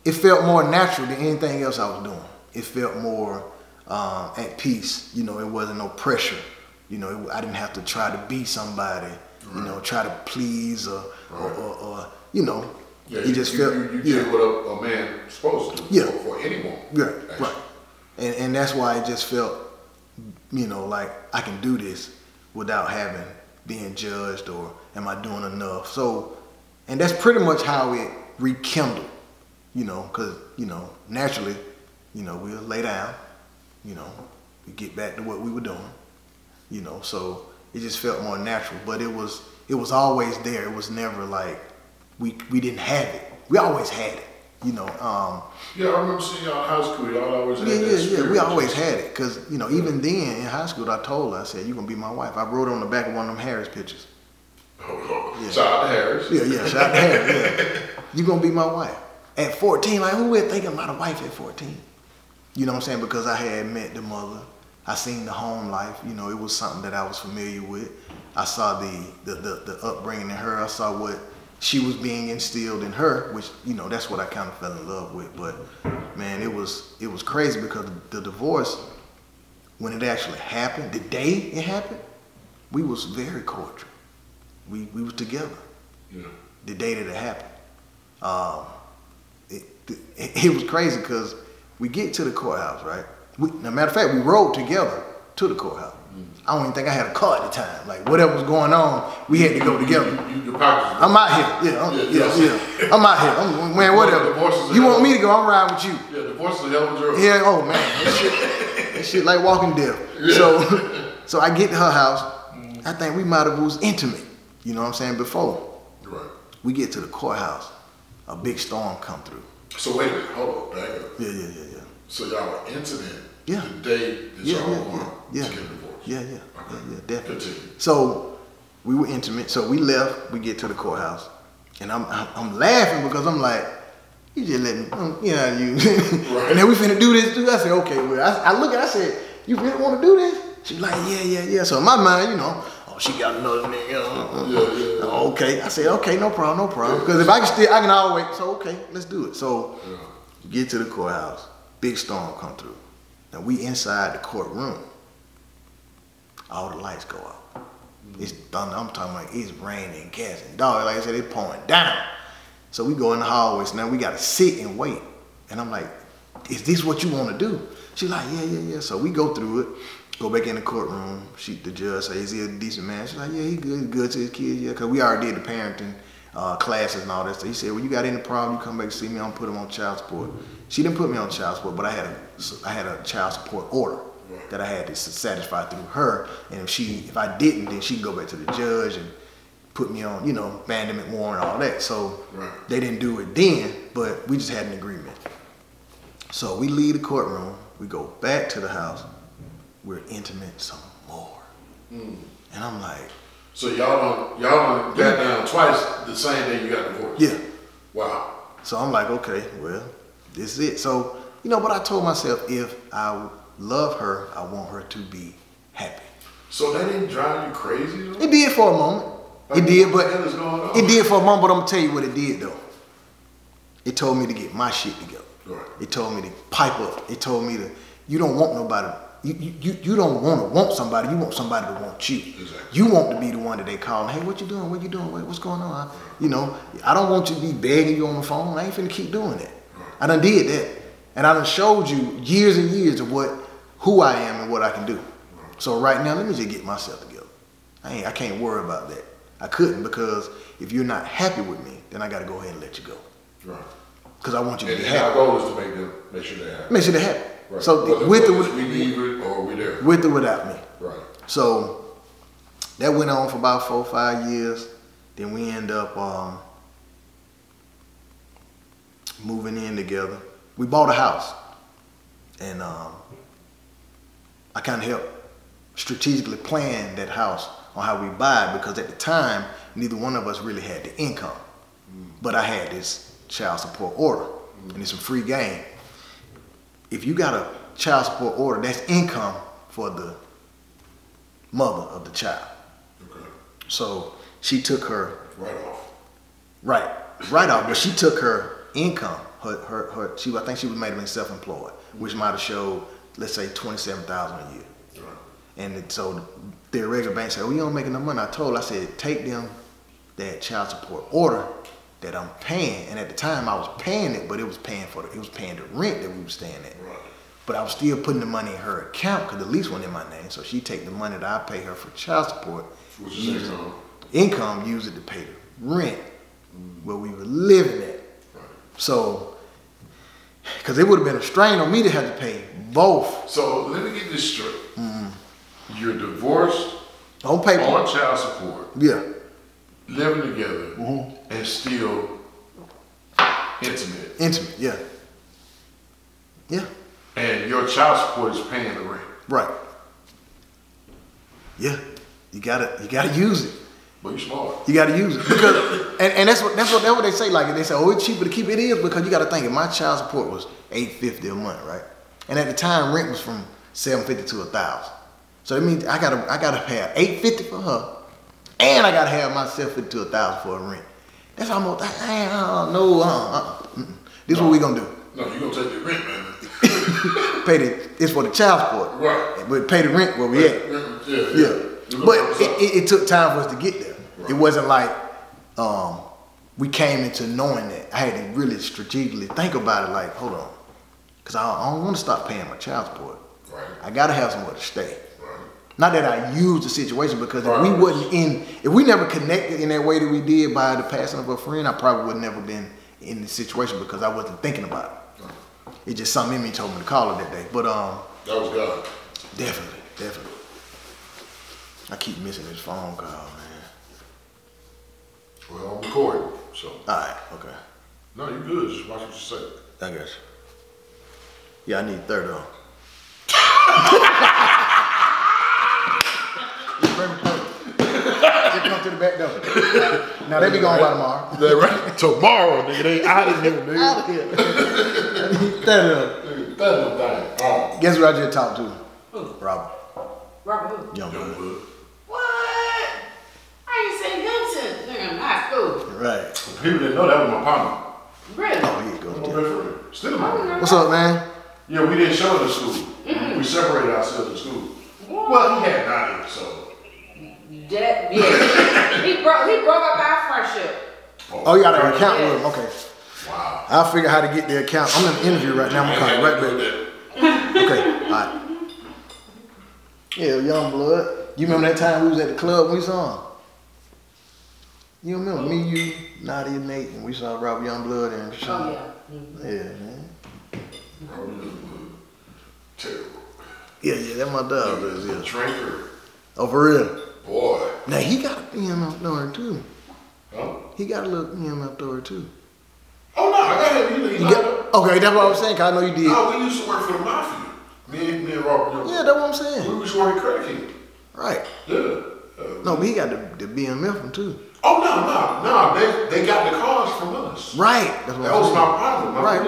Speaker 2: it felt more natural than anything else I was doing. It felt more at peace. You know, it wasn't no pressure. You know, I didn't have to try to be somebody, you know, try to please or you know.
Speaker 1: Yeah,
Speaker 2: you just felt.
Speaker 1: You did what a man's supposed to do for anyone.
Speaker 2: Yeah, right. And that's why it just felt, you know, like I can do this without being judged or am I doing enough? So, and that's pretty much how it rekindled, you know, because, you know, naturally, you know, we'll lay down, you know, we get back to what we were doing. You know, so it just felt more natural, but it was always there. It was never like we didn't have it. We always had it, you know.
Speaker 1: Yeah, I remember seeing y'all in high school. Y'all always had that spirit.
Speaker 2: Yeah. We always had it, cause you know, even then in high school, I told her, I said, "You're gonna be my wife." I wrote it on the back of one of them Harris pictures.
Speaker 1: Yeah. Shout out to Harris.
Speaker 2: Yeah. Shout out to Harris. Yeah. You're gonna be my wife at 14. Like, who would think about a wife at 14? You know what I'm saying? Because I had met the mother. I seen the home life, you know, it was something that I was familiar with. I saw the upbringing in her. I saw what she was being instilled in her, which, you know, that's what I kind of fell in love with. But man, it was crazy because the divorce, when it actually happened, the day it happened, we was very cordial. We was together. Yeah. The day that it happened. It was crazy because we get to the courthouse, right? Matter of fact, we rode together to the courthouse. I don't even think I had a car at the time. Like, whatever was going on, we had to go together. I'm out here. Yeah. I'm out here. Man, whatever. You want me to go, I'm riding with you.
Speaker 1: Yeah, divorce is a hell of a drug.
Speaker 2: Yeah, oh man. That shit like walking death. Yeah. So I get to her house. I think we might have was intimate. You know what I'm saying? Before.
Speaker 1: Right.
Speaker 2: We get to the courthouse. A big storm come through.
Speaker 1: So wait a minute. Hold on. Back up.
Speaker 2: Yeah.
Speaker 1: So y'all were intimate the day that y'all were to get a divorce?
Speaker 2: Yeah, definitely.
Speaker 1: Continue.
Speaker 2: So we were intimate. So we left. We get to the courthouse, and I'm laughing because I'm like, you just let me, you know, you. Right. And then we finna do this too. I said, okay. Well, I look at. I said, you really want to do this? She's like, yeah. So in my mind, you know, oh, she got another nigga. Okay. I said, okay, no problem. Because if I can always. So okay, let's do it. So we get to the courthouse. Big storm come through. Now we inside the courtroom. All the lights go out. It's thunder. I'm talking about it's raining, gas and dog. Like I said, it's pouring down. So we go in the hallways. Now we got to sit and wait. And I'm like, is this what you want to do? She's like, yeah. So we go through it. Go back in the courtroom. The judge say, is he a decent man? She's like, yeah, he good to his kids. Yeah, because we already did the parenting classes and all that stuff. He said, well, you got any problem, you come back and see me. I'm gonna put him on child support. She didn't put me on child support, but I had a child support order that I had to satisfy through her. And if I didn't, then she can go back to the judge and put me on, you know, abandonment warrant, all that. So they didn't do it then, but we just had an agreement. So we leave the courtroom. We go back to the house. We're intimate some more. And I'm like,
Speaker 1: so y'all got down twice the same day you got divorced?
Speaker 2: Yeah.
Speaker 1: Wow.
Speaker 2: So I'm like, okay, well, this is it. So, you know, but I told myself, if I love her, I want her to be happy.
Speaker 1: So that didn't drive you crazy though?
Speaker 2: It did for a moment.
Speaker 1: Like,
Speaker 2: it did, but
Speaker 1: what is going on?
Speaker 2: it did for a moment, but I'm gonna tell you what it did though. It told me to get my shit together.
Speaker 1: Right.
Speaker 2: It told me to pipe up. It told me to, you don't want nobody. You don't want somebody. You want somebody to want you.
Speaker 1: Exactly.
Speaker 2: You want to be the one that they call. Hey, what you doing? What you doing? What's going on? You know, I don't want you to be begging you on the phone. I ain't finna keep doing that.
Speaker 1: Right.
Speaker 2: I done did that, and I done showed you years and years of who I am and what I can do. Right. So right now, let me just get myself together. I can't worry about that. I couldn't, because if you're not happy with me, then I got to go ahead and let you go.
Speaker 1: Right.
Speaker 2: Because I want you to be
Speaker 1: and
Speaker 2: happy.
Speaker 1: our goal is to make sure they're happy.
Speaker 2: Make sure they're happy.
Speaker 1: Right.
Speaker 2: So
Speaker 1: we leave it or we there.
Speaker 2: With or without me.
Speaker 1: Right.
Speaker 2: So that went on for about 4 or 5 years. Then we end up moving in together. We bought a house, and I kind of helped strategically plan that house on how we buy it, because at the time neither one of us really had the income. But I had this child support order, and it's a free game. If you got a child support order, that's income for the mother of the child.
Speaker 1: Okay.
Speaker 2: So she took her
Speaker 1: Right off.
Speaker 2: right off, but she took her income. I think she might have been self-employed, which might have showed, let's say, $27,000 a year.
Speaker 1: Right.
Speaker 2: And so the regular bank said, "Oh, you don't make enough money." I said, take them that child support order that I'm paying, and at the time I was paying it, but it was paying the rent that we were staying at.
Speaker 1: Right.
Speaker 2: But I was still putting the money in her account because the lease went in my name. So she take the money that I pay her for child support,
Speaker 1: Which is
Speaker 2: income, use it to pay the rent where we were living at.
Speaker 1: Right.
Speaker 2: So, because it would have been a strain on me to have to pay both.
Speaker 1: So let me get this straight. You're divorced
Speaker 2: On paper.
Speaker 1: on child support.
Speaker 2: Yeah.
Speaker 1: Living together and still intimate.
Speaker 2: Intimate, yeah. Yeah.
Speaker 1: And your child support is paying the rent.
Speaker 2: Right. Yeah. You gotta use it.
Speaker 1: But you smart.
Speaker 2: You gotta use it. Because and that's what they say. Like, they say, oh, it's cheaper to keep it. It is, because you gotta think, if my child support was $850 a month, right? And at the time rent was from $750 to $1,000. So that means I gotta pay $850 for her, and I gotta have myself $750 to $1,000 for a rent. That's almost This is what we gonna do.
Speaker 1: No, you gonna take the rent, man.
Speaker 2: It's for the child support.
Speaker 1: Right.
Speaker 2: But pay the rent where we at.
Speaker 1: Yeah.
Speaker 2: But it took time for us to get there.
Speaker 1: Right.
Speaker 2: It wasn't like we came into knowing that. I had to really strategically think about it, like, hold on. Because I don't want to stop paying my child support.
Speaker 1: Right.
Speaker 2: I got to have somewhere to stay.
Speaker 1: Right.
Speaker 2: Not that I used the situation, because if we never connected in that way that we did by the passing of a friend, I probably would have never been in the situation, because I wasn't thinking about it.
Speaker 1: Right.
Speaker 2: It just something in me told me to call her that day. But
Speaker 1: that was God.
Speaker 2: definitely. I keep missing this phone call, man.
Speaker 1: Well, I'm recording, so.
Speaker 2: Alright, okay.
Speaker 1: No, you good. Just watch what you say.
Speaker 2: I got you. Yeah, I need 30 on. They come to the back door. Now they be going by tomorrow.
Speaker 1: That right? Tomorrow, nigga. They out of here, nigga.
Speaker 2: Out of here. I need 30 on. Guess what I just talked to?
Speaker 3: Who?
Speaker 2: Robert.
Speaker 3: Robert who?
Speaker 2: Youngwood.
Speaker 3: What? I ain't seen him since nigga in high school.
Speaker 2: Right.
Speaker 1: People didn't know that was my partner.
Speaker 3: Really?
Speaker 2: Oh, here you go.
Speaker 1: My best friend. Still my friend.
Speaker 2: What's up, man?
Speaker 1: Yeah, we didn't show it in school. We separated ourselves in school. Well, he had Nadia, so.
Speaker 3: Yeah. he broke up our friendship.
Speaker 2: Oh, you got an account with him? Okay.
Speaker 1: Wow.
Speaker 2: I'll figure how to get the account. I'm in the interview right now. I'm coming right back. Okay, all right. Yeah, young blood. You remember that time we was at the club when we saw him? You remember me, you, Nadia, Nate, and we saw Robert Youngblood and Sean?
Speaker 3: Oh yeah.
Speaker 2: Yeah, man.
Speaker 1: Terrible.
Speaker 2: Yeah, that my dog is. Yeah.
Speaker 1: Drinker.
Speaker 2: Oh, for real?
Speaker 1: Boy.
Speaker 2: Now he got a EMF door too.
Speaker 1: Huh?
Speaker 2: He got a little EMF door too.
Speaker 1: Oh no, I got him. He
Speaker 2: Okay, that's what I was saying. 'Cause I know you did.
Speaker 1: No, we used to work for the mafia. apartment.
Speaker 2: Yeah, that's what I'm saying.
Speaker 1: We was working credit kid.
Speaker 2: Right.
Speaker 1: Yeah.
Speaker 2: No, but he got the BMF one too.
Speaker 1: Oh no! They got the cars from us.
Speaker 2: Right. That's what
Speaker 1: that
Speaker 2: I'm
Speaker 1: was
Speaker 2: saying.
Speaker 1: my problem.
Speaker 2: Right.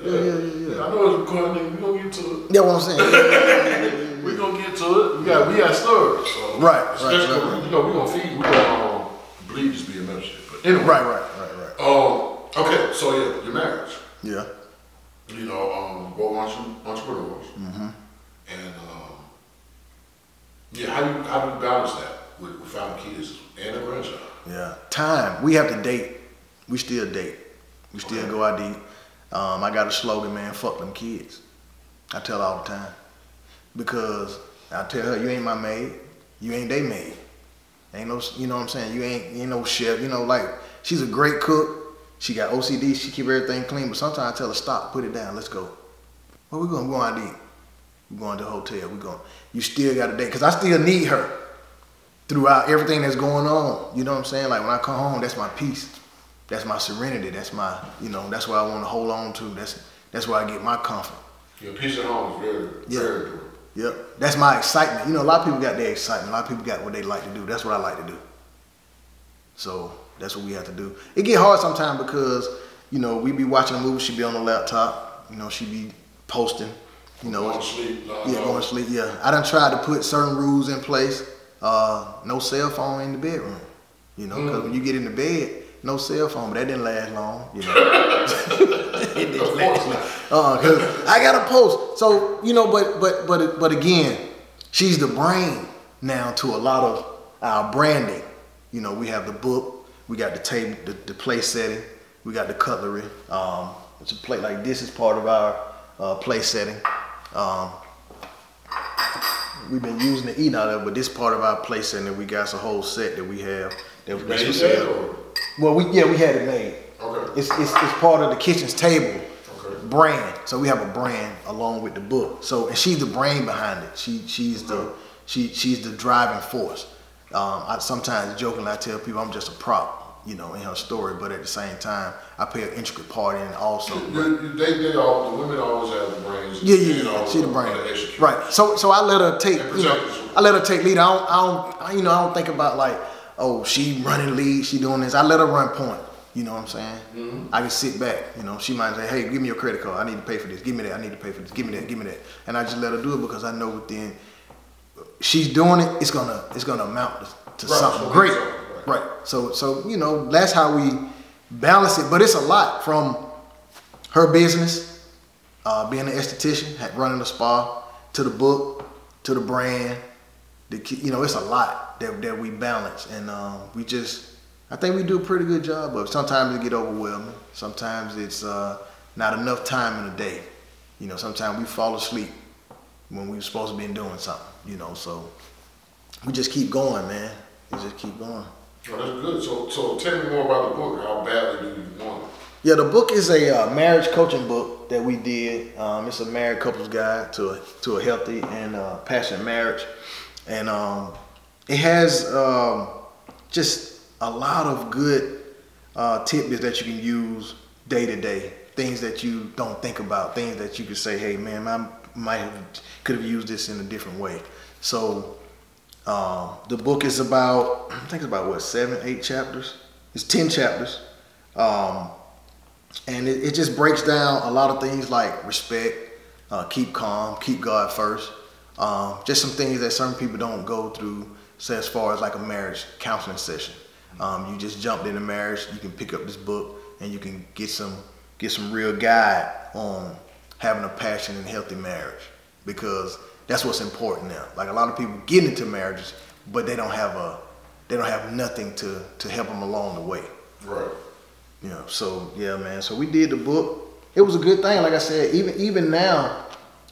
Speaker 1: Yeah. I know it's a good nigga. We gonna get to it.
Speaker 2: That's what I'm saying.
Speaker 1: We gonna get to it. We got stories. So
Speaker 2: right.
Speaker 1: You know, we gonna feed. We gonna bleed this BMF shit. But anyway.
Speaker 2: Right.
Speaker 1: Okay. So yeah, your marriage.
Speaker 2: Yeah.
Speaker 1: You know, both entrepreneurs.
Speaker 2: Mm-hmm.
Speaker 1: And yeah, how do you balance that with 5 kids and a grandchild?
Speaker 2: Yeah, time. We have to date. We still date. We still go out to eat. I got a slogan, man. Fuck them kids. I tell her all the time because I tell her, you ain't my maid. You ain't they maid. Ain't no, you know what I'm saying. You ain't no chef. You know, like she's a great cook. She got OCD. She keep everything clean. But sometimes I tell her, stop, put it down. Let's go. Where we going? We going out to eat. We going to the hotel. We going. You still got to date because I still need her throughout everything that's going on. You know what I'm saying? Like when I come home, that's my peace. That's my serenity. That's my, you know, that's what I want to hold on to. That's where I get my comfort.
Speaker 1: Your peace at home is very important.
Speaker 2: Yep. That's my excitement. You know, a lot of people got their excitement. A lot of people got what they like to do. That's what I like to do. So that's what we have to do. It get hard sometimes because, you know, we be watching a movie, she be on the laptop, you know, she be posting, you know.
Speaker 1: Going to sleep.
Speaker 2: Going to sleep, yeah. I done tried to put certain rules in place. No cell phone in the bedroom, you know, because when you get in the bed, no cell phone, but that didn't last long, you know. It didn't last long. Cause I got to post. So, you know, but again, she's the brain now to a lot of our branding. You know, we have the book, we got the table, the place setting, we got the cutlery. It's a plate like this is part of our place setting. We've been using the eat out of it, but this part of our place setting, we got a whole set that we have. Well, we had it made.
Speaker 1: Okay.
Speaker 2: It's part of the kitchen's table brand. So we have a brand along with the book. So and she's the brain behind it. She's the driving force. I sometimes jokingly I tell people I'm just a prop, you know, in her story, but at the same time I play an intricate part in it also.
Speaker 1: The women always have the brains.
Speaker 2: Yeah. She's the brain. Right. So I let her take. I let her take lead. I don't think about like, oh, she running lead, she doing this. I let her run point. You know what I'm saying? Mm-hmm. I can sit back. You know, she might say, hey, give me your credit card. I need to pay for this. Give me that. I need to pay for this. Give me that. And I just let her do it because I know within she's doing it, it's gonna amount to something great. Right. So you know, that's how we balance it. But it's a lot from her business, being an esthetician, running a spa, to the book, to the brand. You know, it's a lot that we balance, and I think we do a pretty good job of it. Sometimes it get overwhelming. Sometimes it's not enough time in a day. You know, sometimes we fall asleep when we were supposed to be doing something, you know, so we just keep going, man. We just keep going.
Speaker 1: Oh, that's good. So tell me more about the book. How badly do you want it?
Speaker 2: Yeah, the book is a marriage coaching book that we did. It's a married couple's guide to a healthy and passionate marriage. And it has just a lot of good tidbits that you can use day to day. Things that you don't think about. Things that you could say, hey, man, could have used this in a different way. So the book is about, I think it's about what, 7, 8 chapters? It's 10 chapters. And it just breaks down a lot of things like respect, keep calm, keep God first. Just some things that certain people don't go through, say as far as like a marriage counseling session. You just jumped into marriage, you can pick up this book and you can get some real guide on having a passionate and healthy marriage, because that's what's important now. Like a lot of people get into marriages, but they don't have nothing to help them along the way.
Speaker 1: Right.
Speaker 2: You know, so yeah, man. So we did the book. It was a good thing. Like I said, even now,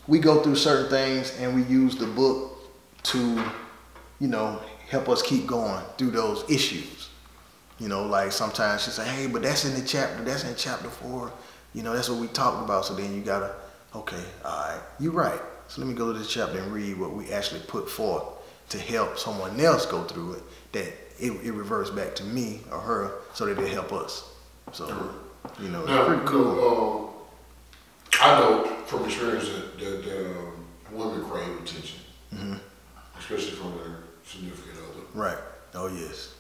Speaker 2: we go through certain things and we use the book to, you know, help us keep going through those issues. You know, like sometimes she say, hey, but that's in chapter 4. You know, that's what we talked about. So then you gotta, okay, all right, you're right. So let me go to this chapter and read what we actually put forth to help someone else go through it, that it reverts back to me or her so that it help us. So, you know,
Speaker 1: now,
Speaker 2: it's pretty cool.
Speaker 1: I know from experience that women crave attention, especially from their significant other.
Speaker 2: Right. Oh yes.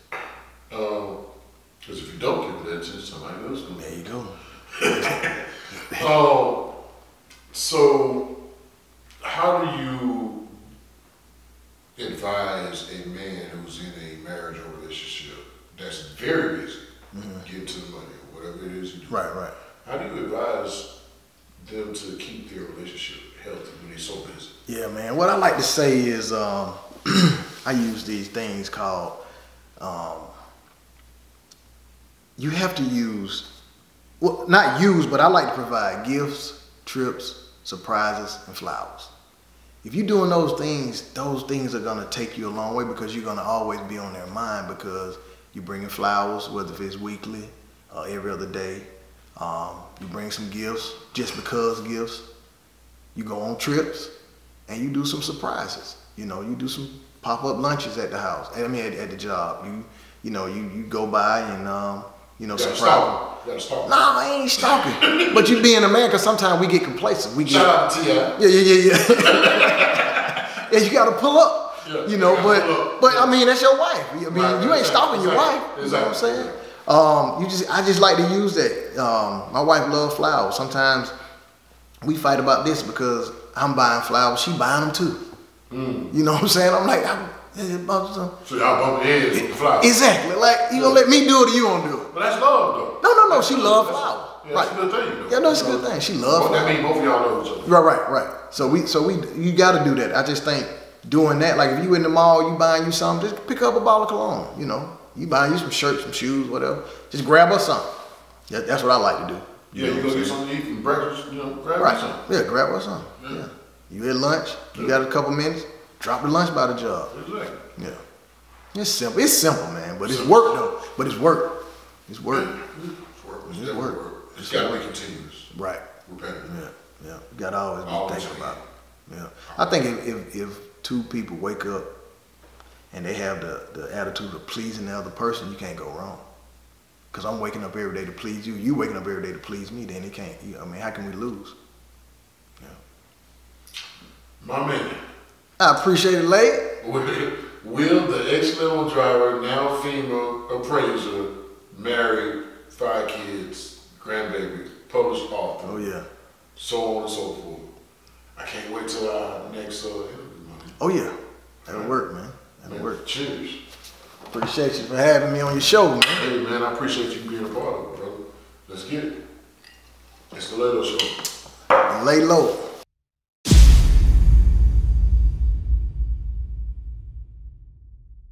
Speaker 1: Because if you don't give it that attention, somebody else will.
Speaker 2: There you go.
Speaker 1: So how do you advise a man who's in a marriage or relationship that's very busy, getting to the money or whatever it is you do?
Speaker 2: Right.
Speaker 1: How do you advise them to keep their relationship healthy when they're so busy?
Speaker 2: Yeah, man. What I like to say is I use these things called you have to use, well, not use, but I like to provide gifts, trips, surprises, and flowers. If you're doing those things are gonna take you a long way because you're gonna always be on their mind because you're bringing flowers, whether if it's weekly or every other day. You bring some gifts, just because gifts. You go on trips, and you do some surprises. You know, you do some pop-up lunches at the house. I mean, at the job. You go by and surprise.
Speaker 1: You gotta stalk.
Speaker 2: Nah, I ain't stalking. But you being a man, because sometimes we get complacent.
Speaker 1: Shout out to T.I.
Speaker 2: Yeah. Yeah, you got to pull up.
Speaker 1: Yeah,
Speaker 2: but I mean, that's your wife. I mean,
Speaker 1: right,
Speaker 2: you ain't stalking your wife.
Speaker 1: Exactly.
Speaker 2: You know what I'm saying? I just like to use that. My wife loves flowers. Sometimes we fight about this because I'm buying flowers, she buying them too. You know what I'm saying? I'm like,
Speaker 1: so y'all bump heads with the flowers.
Speaker 2: Exactly. Like, you gonna let me do it or you gonna do it?
Speaker 1: But that's love though.
Speaker 2: No. She loves flowers.
Speaker 1: Yeah,
Speaker 2: Right.
Speaker 1: that's a good thing though.
Speaker 2: Yeah, no, it's a good thing. She loves flowers.
Speaker 1: That means both of y'all know each other.
Speaker 2: Right. So you gotta do that. I just think doing that, like if you in the mall, you buying you something, just pick up a bottle of cologne, you know. You buying you some shirts, some shoes, whatever. Just grab her something. That's what I like to do.
Speaker 1: Yeah, you go get something to eat from breakfast, grab her something.
Speaker 2: Yeah, grab her something. Yeah. You at lunch, you got a couple minutes, drop the lunch by the job.
Speaker 1: Exactly.
Speaker 2: Yeah. It's simple. It's simple, man. But it's work though. But it's work. It's work.
Speaker 1: It's work. It's gotta be continuous.
Speaker 2: Right.
Speaker 1: Repetitive.
Speaker 2: Yeah. You gotta always be thinking about it. Yeah. I think if two people wake up and they have the attitude of pleasing the other person, you can't go wrong. Cause I'm waking up every day to please you. You waking up every day to please me. Then it can't. I mean, how can we lose? Yeah.
Speaker 1: My man.
Speaker 2: I appreciate it, Lay.
Speaker 1: Will the ex-limo driver, now female appraiser, married, 5 kids, grandbaby, published author.
Speaker 2: Oh yeah.
Speaker 1: So on and so forth. I can't wait till our next interview, man.
Speaker 2: Oh yeah. That'll work, man. That'll work.
Speaker 1: Cheers.
Speaker 2: Appreciate you for having me on your show, man.
Speaker 1: Hey man, I appreciate you being a part of it, brother. Let's get it. It's the Leylo Show.
Speaker 2: Leylo.